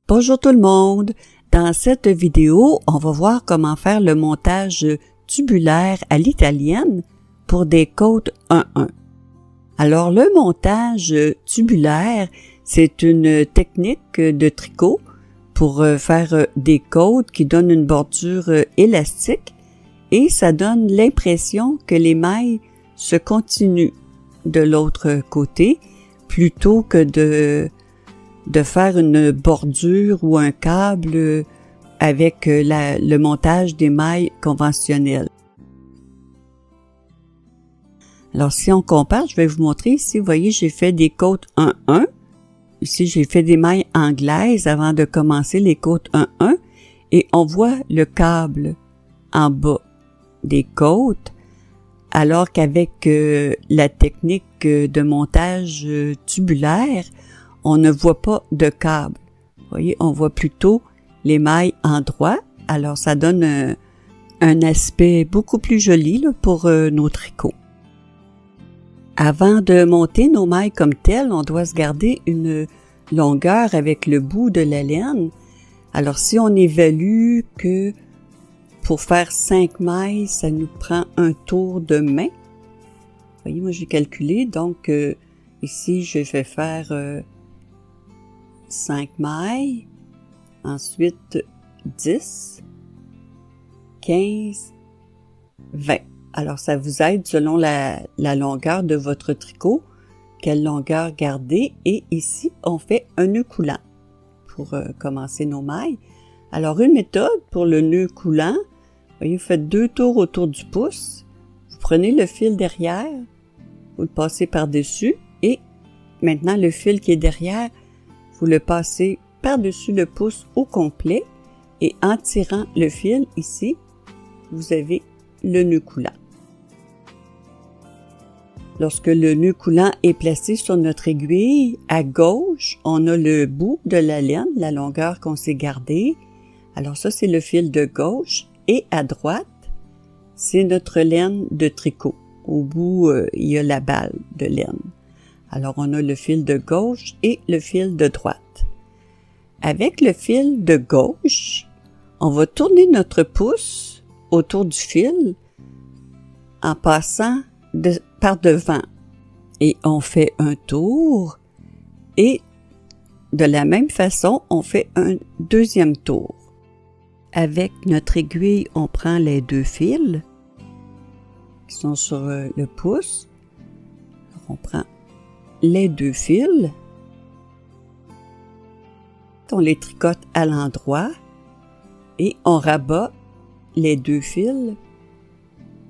Bonjour tout le monde! Dans cette vidéo, on va voir comment faire le montage tubulaire à l'italienne pour des côtes 1-1. Alors le montage tubulaire, c'est une technique de tricot pour faire des côtes qui donnent une bordure élastique et ça donne l'impression que les mailles se continuent de l'autre côté plutôt que de faire une bordure ou un câble avec le montage des mailles conventionnelles. Alors, si on compare, je vais vous montrer ici, vous voyez, j'ai fait des côtes 1-1. Ici, j'ai fait des mailles anglaises avant de commencer les côtes 1-1 et on voit le câble en bas des côtes, alors qu'avec la technique de montage tubulaire, on ne voit pas de câble. Vous voyez, on voit plutôt les mailles en droit. Alors, ça donne un aspect beaucoup plus joli là, pour nos tricots. Avant de monter nos mailles comme telles, on doit se garder une longueur avec le bout de la laine. Alors, si on évalue que pour faire 5 mailles, ça nous prend un tour de main. Vous voyez, moi j'ai calculé, donc ici je vais faire 5 mailles, ensuite 10, 15, 20. Alors, ça vous aide selon la longueur de votre tricot, quelle longueur garder. Et ici, on fait un nœud coulant pour commencer nos mailles. Alors, une méthode pour le nœud coulant, vous faites 2 tours autour du pouce, vous prenez le fil derrière, vous le passez par-dessus et maintenant le fil qui est derrière, vous le passez par-dessus le pouce au complet et en tirant le fil ici, vous avez le nœud coulant. Lorsque le nœud coulant est placé sur notre aiguille, à gauche, on a le bout de la laine, la longueur qu'on s'est gardée. Alors ça, c'est le fil de gauche. Et à droite, c'est notre laine de tricot. Au bout, il y a la balle de laine. Alors, on a le fil de gauche et le fil de droite. Avec le fil de gauche, on va tourner notre pouce autour du fil en passant par devant. Et on fait un tour et de la même façon, on fait un deuxième tour. Avec notre aiguille, on prend les 2 fils qui sont sur le pouce. On prend les 2 fils. On les tricote à l'endroit et on rabat les 2 fils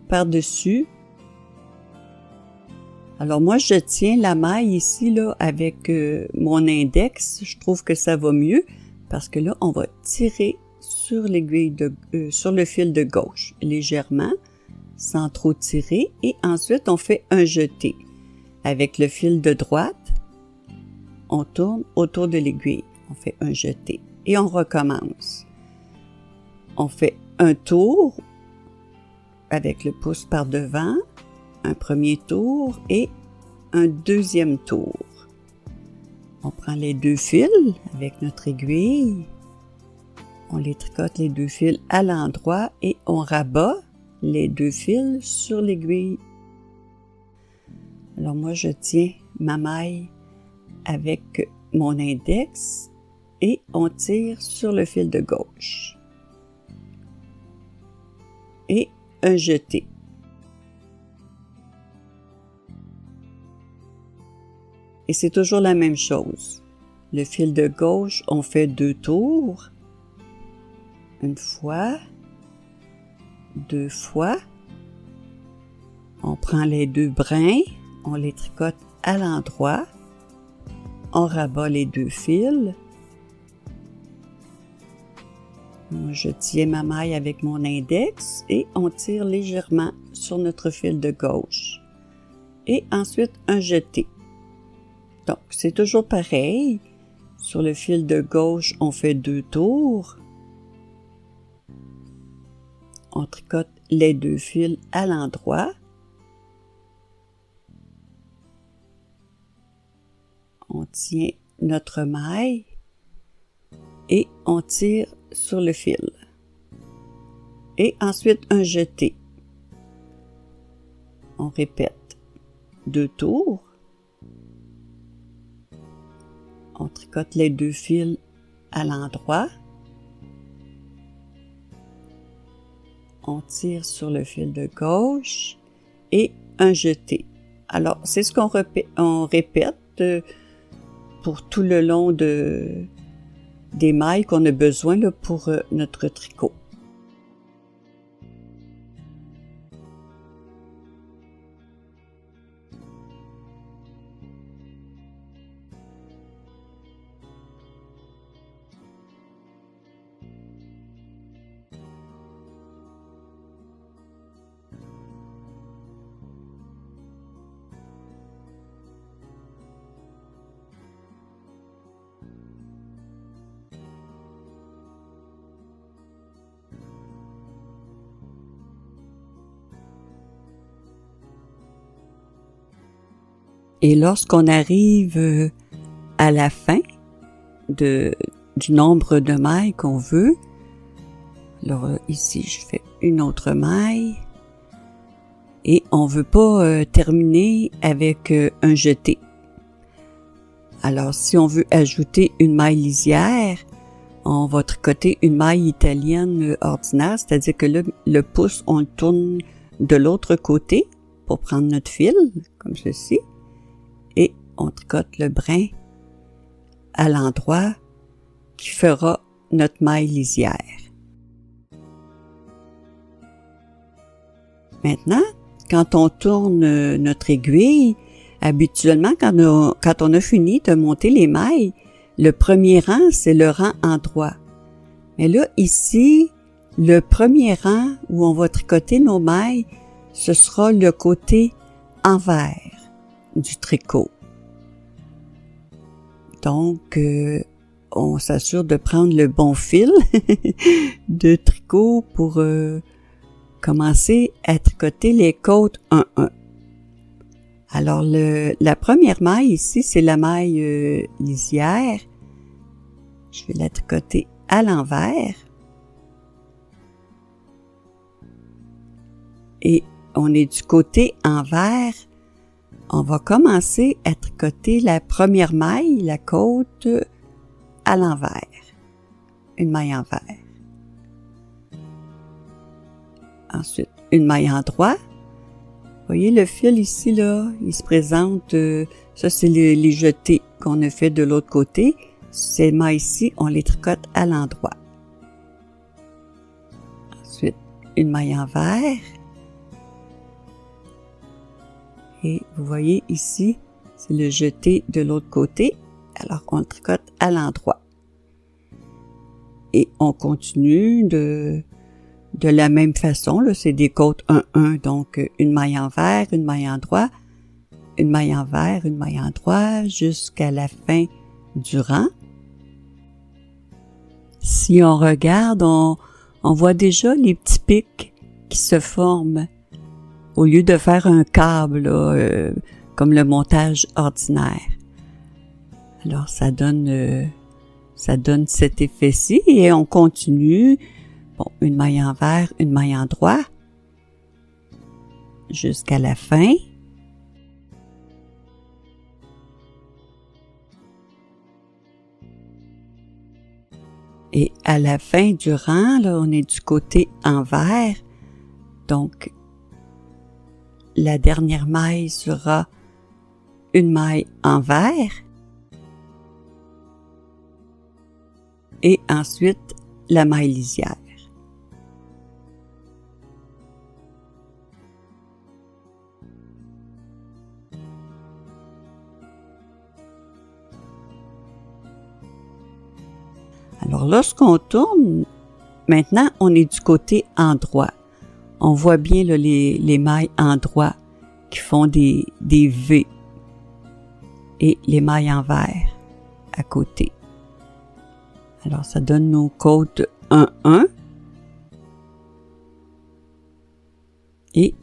par-dessus. Alors moi, je tiens la maille ici là avec mon index. Je trouve que ça va mieux parce que là, on va tirer sur l'aiguille sur le fil de gauche, légèrement, sans trop tirer. Et ensuite, on fait un jeté. Avec le fil de droite, on tourne autour de l'aiguille. On fait un jeté. Et on recommence. On fait un tour avec le pouce par devant, un premier tour et un deuxième tour. On prend les 2 fils avec notre aiguille. On les tricote les 2 fils à l'endroit et on rabat les 2 fils sur l'aiguille. Alors moi, je tiens ma maille avec mon index et on tire sur le fil de gauche. Et un jeté. Et c'est toujours la même chose. Le fil de gauche, on fait 2 tours. Une fois, 2 fois. On prend les 2 brins, on les tricote à l'endroit. On rabat les 2 fils. Je tiens ma maille avec mon index et on tire légèrement sur notre fil de gauche. Et ensuite, un jeté. Donc, c'est toujours pareil. Sur le fil de gauche, on fait 2 tours. On tricote les 2 fils à l'endroit. On tient notre maille et on tire sur le fil. Et ensuite un jeté. On répète 2 tours. On tricote les 2 fils à l'endroit. On tire sur le fil de gauche et un jeté. Alors, c'est ce qu'on répète pour tout le long des mailles qu'on a besoin là, pour notre tricot. Et lorsqu'on arrive à la fin du nombre de mailles qu'on veut, alors ici je fais une autre maille et on veut pas terminer avec un jeté. Alors si on veut ajouter une maille lisière, on va tricoter une maille italienne ordinaire, c'est-à-dire que là, le pouce on le tourne de l'autre côté pour prendre notre fil, comme ceci. Et on tricote le brin à l'endroit qui fera notre maille lisière. Maintenant, quand on tourne notre aiguille, habituellement, quand on a fini de monter les mailles, le premier rang, c'est le rang endroit. Mais là, ici, le premier rang où on va tricoter nos mailles, ce sera le côté envers du tricot. Donc, on s'assure de prendre le bon fil de tricot pour commencer à tricoter les côtes 1-1. Alors, la première maille ici, c'est la maille lisière. Je vais la tricoter à l'envers. Et on est du côté envers. On va commencer à tricoter la première maille, la côte, à l'envers. Une maille envers. Ensuite, une maille endroit. Vous voyez le fil ici, là, il se présente, ça c'est les jetés qu'on a fait de l'autre côté. Ces mailles-ci, on les tricote à l'endroit. Ensuite, une maille envers. Et vous voyez ici, c'est le jeté de l'autre côté. Alors, on le tricote à l'endroit. Et on continue de la même façon. Là, c'est des côtes 1-1. Donc, une maille envers, une maille endroit, une maille envers, une maille endroit, jusqu'à la fin du rang. Si on regarde, on voit déjà les petits pics qui se forment. Au lieu de faire un câble, là, comme le montage ordinaire. Alors, ça donne cet effet-ci et on continue. Bon, une maille envers, une maille endroit, jusqu'à la fin. Et à la fin du rang, là, on est du côté envers. Donc, la dernière maille sera une maille envers. Et ensuite, la maille lisière. Alors, lorsqu'on tourne, maintenant, on est du côté endroit. On voit bien là, les mailles endroit qui font des V et les mailles envers à côté. Alors, ça donne nos côtes 1-1 et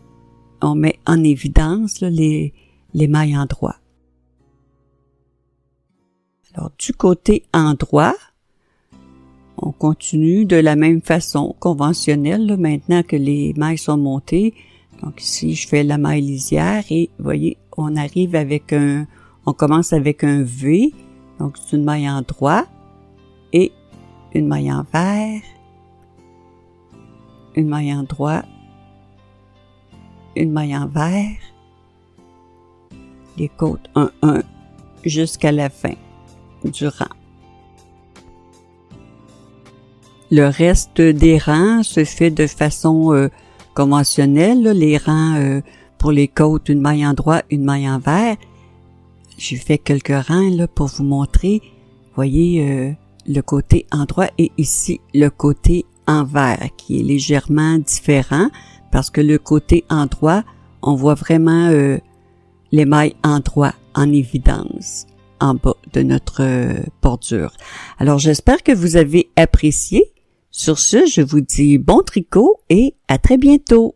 on met en évidence là, les mailles endroit. Alors, du côté endroit, On continue de la même façon, conventionnelle, là, maintenant que les mailles sont montées. Donc ici, je fais la maille lisière et vous voyez, on arrive avec on commence avec un V. Donc c'est une maille en droit et une maille envers, une maille en droit, une maille envers, les côtes 1-1 jusqu'à la fin du rang. Le reste des rangs se fait de façon conventionnelle, là, les rangs pour les côtes, une maille en droit, une maille envers. J'ai fait quelques rangs là pour vous montrer. Voyez le côté endroit et ici le côté envers qui est légèrement différent parce que le côté endroit, on voit vraiment les mailles endroit en évidence en bas de notre bordure. Alors j'espère que vous avez apprécié. Sur ce, je vous dis bon tricot et à très bientôt.